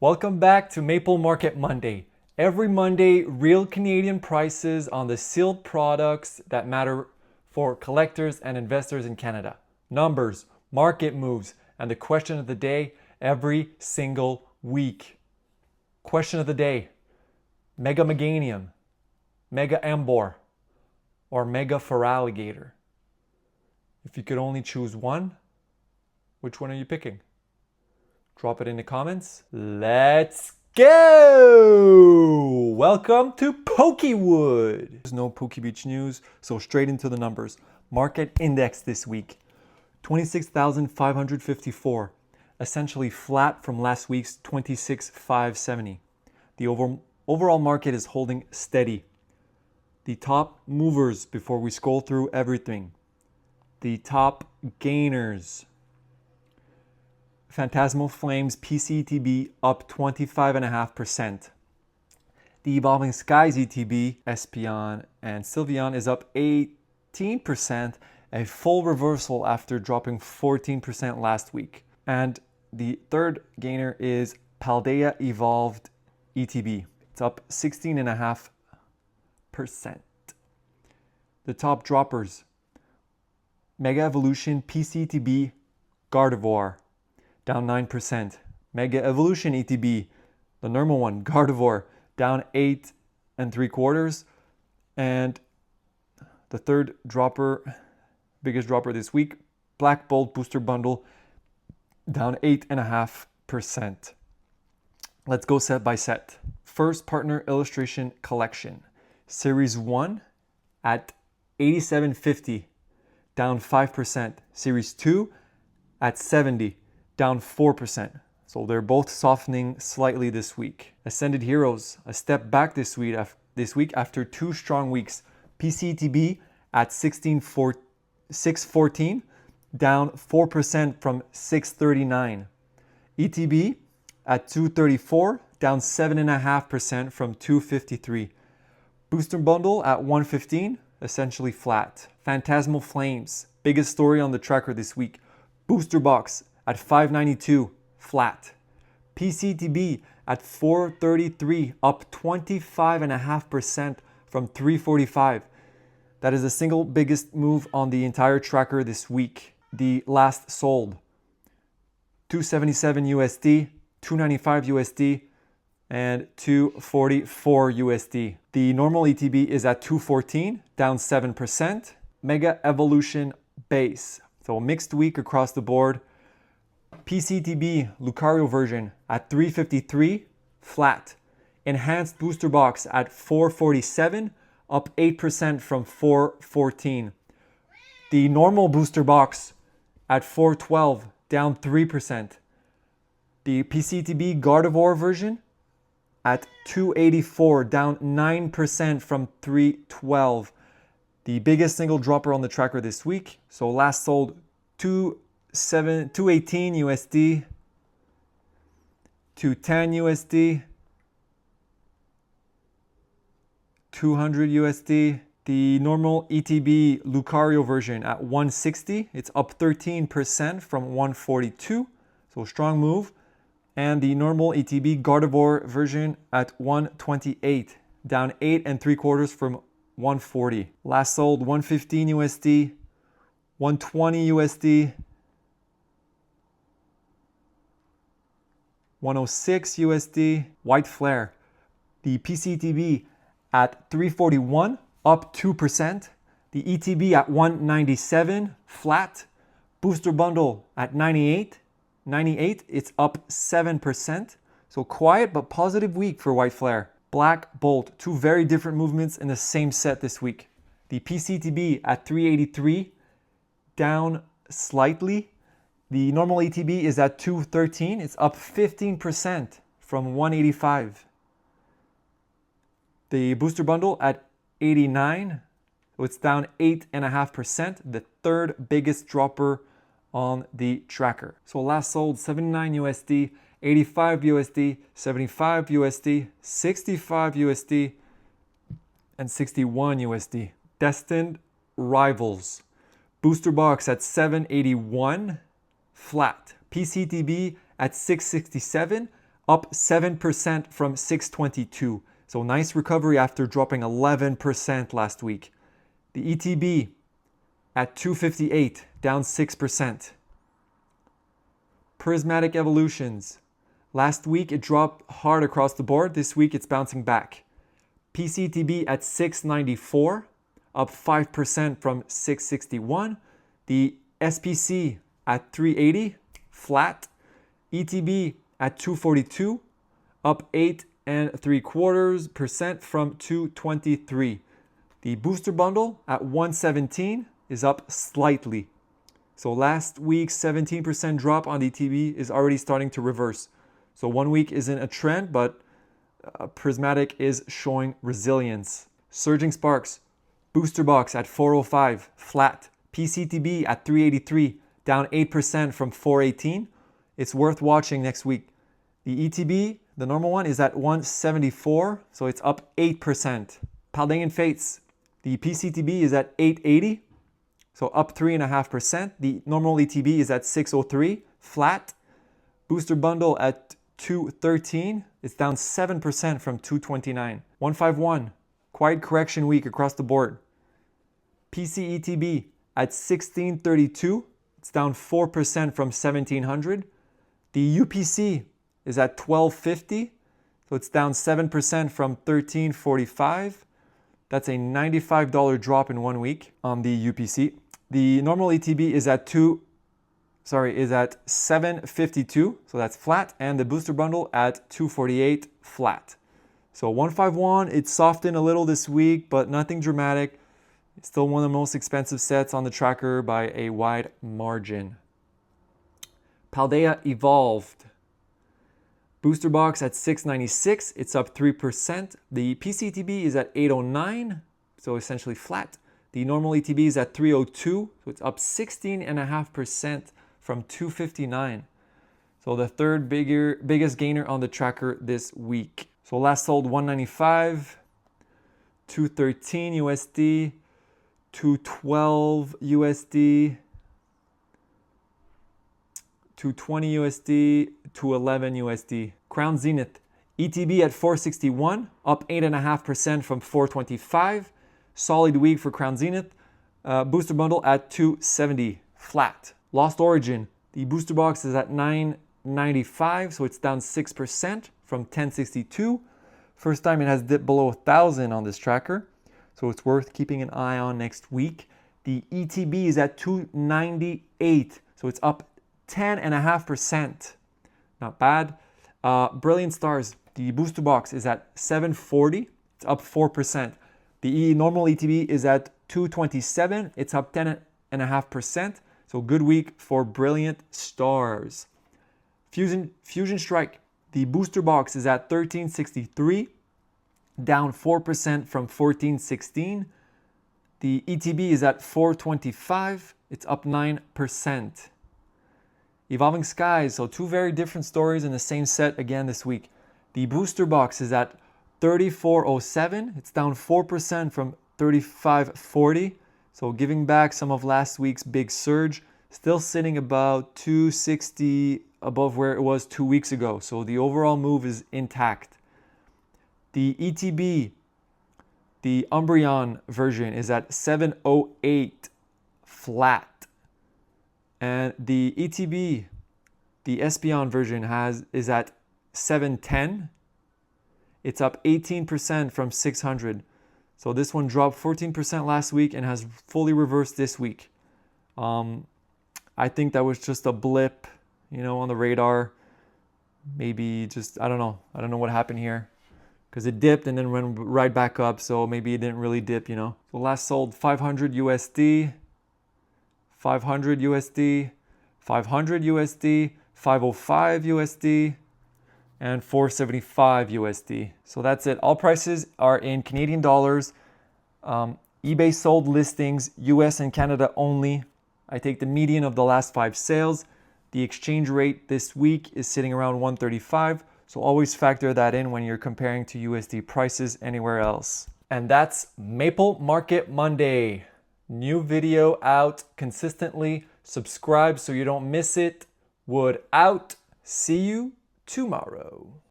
Welcome back to Maple Market Monday. Every Monday, real Canadian prices on the sealed products that matter for collectors and investors in Canada. Numbers, market moves, and the question of the day every single week. Question of the day: Mega Meganium, Mega Ambor, or Mega Feraligatr? If you could only choose one, which one are you picking? Drop it in the comments. Let's go! Welcome to Pokewood. There's no PokeBeach news, so straight into the numbers. Market index this week, 26,554, essentially flat from last week's 26,570. The overall market is holding steady. The top movers, before we scroll through everything. The top gainers: Phantasmal Flames PC ETB up 25.5%. The Evolving Skies ETB, Espeon and Sylveon is up 18%, a full reversal after dropping 14% last week. And the third gainer is Paldea Evolved ETB. It's up 16.5%. The top droppers: Mega Evolution PC ETB Gardevoir, down 9%. Mega Evolution ETB, the normal one, Gardevoir, down 8 3/4. And the third dropper, biggest dropper this week, Black Bolt Booster Bundle, down 8.5%. Let's go set by set. First Partner Illustration Collection, Series 1 at 87.50, down 5%. Series 2 at 70, down 4%. So they're both softening slightly this week. Ascended Heroes, a step back this week after two strong weeks. PCETB at 614, down 4% from 639. ETB at 234, down 7.5% from 253. Booster Bundle at 115, essentially flat. Phantasmal Flames, biggest story on the tracker this week. Booster Box at 592, flat. PCETB at 433, up 25.5% from 345. That is the single biggest move on the entire tracker this week. The last sold: 277 USD, 295 USD, and 244 USD. The normal ETB is at 214, down 7%. Mega Evolution base, so a mixed week across the board. PCETB Lucario version at 353, flat. Enhanced Booster Box at 447, up 8% from 414. The normal Booster Box at 412, down 3%. The PCETB Gardevoir version at 284, down 9% from 312. The biggest single dropper on the tracker this week. So last sold 218 USD, 210 USD, 200 USD. The normal ETB Lucario version at 160. It's up 13% from 142. So strong move. And the normal ETB Gardevoir version at 128, down 8 3/4 from 140. Last sold 115 USD, 120 USD, 106 USD. White Flare, the PCETB at 341, up 2%. The ETB at 197, flat. Booster Bundle at 98, it's up 7%. So quiet but positive week for White Flare. Black Bolt, two very different movements in the same set this week. The PCETB at 383, down slightly. The normal ETB is at 213. It's up 15% from 185. The Booster Bundle at 89. So it's down 8.5%. The third biggest dropper on the tracker. So last sold 79 USD, 85 USD, 75 USD, 65 USD, and 61 USD. Destined Rivals, Booster Box at 781, flat. PCETB at 667, up 7% from 622. So nice recovery after dropping 11% last week. The ETB at 258, down 6%. Prismatic Evolutions. Last week it dropped hard across the board. This week it's bouncing back. PCETB at 694, up 5% from 661. The SPC at 380, flat. ETB at 242, up 8.75% from 223. The booster bundle at 117 is up slightly. So last week's 17% drop on the ETB is already starting to reverse. So 1 week isn't a trend, but Prismatic is showing resilience. Surging Sparks, booster box at 405, flat. PCETB at 383, down 8% from 418. It's worth watching next week. The ETB, the normal one, is at 174, so it's up 8%. Paldean Fates, the PCETB is at 880, so up 3.5%. The normal ETB is at 603, flat. Booster bundle at 213, it's down 7% from 229. 151, quiet correction week across the board. PCETB at 1632, it's down 4% from 1700. The UPC is at 1250, so it's down 7% from 1345. That's a $95 drop in 1 week on the UPC. The normal ETB is at 752, so that's flat, and the booster bundle at 248, flat. So 151, it softened a little this week, but nothing dramatic. It's still one of the most expensive sets on the tracker by a wide margin. Paldea Evolved. Booster box at 696, it's up 3%. The PCETB is at 809, so essentially flat. The normal ETB is at 302, so it's up 16.5% from 259. So the third biggest gainer on the tracker this week. So last sold 195, 213 USD, 212 USD, 220 USD, 211 USD. Crown Zenith, ETB at 461, up 8.5% from 425. Solid week for Crown Zenith. Booster bundle at 270, flat. Lost Origin, the booster box is at 995, so it's down 6% from 1062. First time it has dipped below 1,000 on this tracker, so it's worth keeping an eye on next week. The ETB is at 298, so it's up 10.5%. Not bad. Brilliant Stars, the booster box is at 740, it's up 4%. The normal ETB is at 227, it's up 10.5%. So good week for Brilliant Stars. Fusion Strike, the booster box is at 1363, down 4% from 1416. The ETB is at 425, it's up 9%. Evolving Skies, so two very different stories in the same set again this week. The booster box is at 3407, it's down 4% from 3540. So giving back some of last week's big surge, still sitting about 260 above where it was 2 weeks ago. So the overall move is intact. The ETB, the Umbreon version, is at 708, flat. And the ETB, the Espeon version, is at 710. It's up 18% from 600. So this one dropped 14% last week and has fully reversed this week. I think that was just a blip, on the radar. Maybe just, I don't know what happened here. Because it dipped and then went right back up, so maybe it didn't really dip, So last sold 500 USD, 500 USD, 500 USD, 505 USD, and 475 USD. So that's it. All prices are in Canadian dollars. eBay sold listings, US and Canada only. I take the median of the last 5 sales. The exchange rate this week is sitting around 135. So always factor that in when you're comparing to USD prices anywhere else. And that's Maple Market Monday. New video out consistently. Subscribe so you don't miss it. Wood out. See you tomorrow.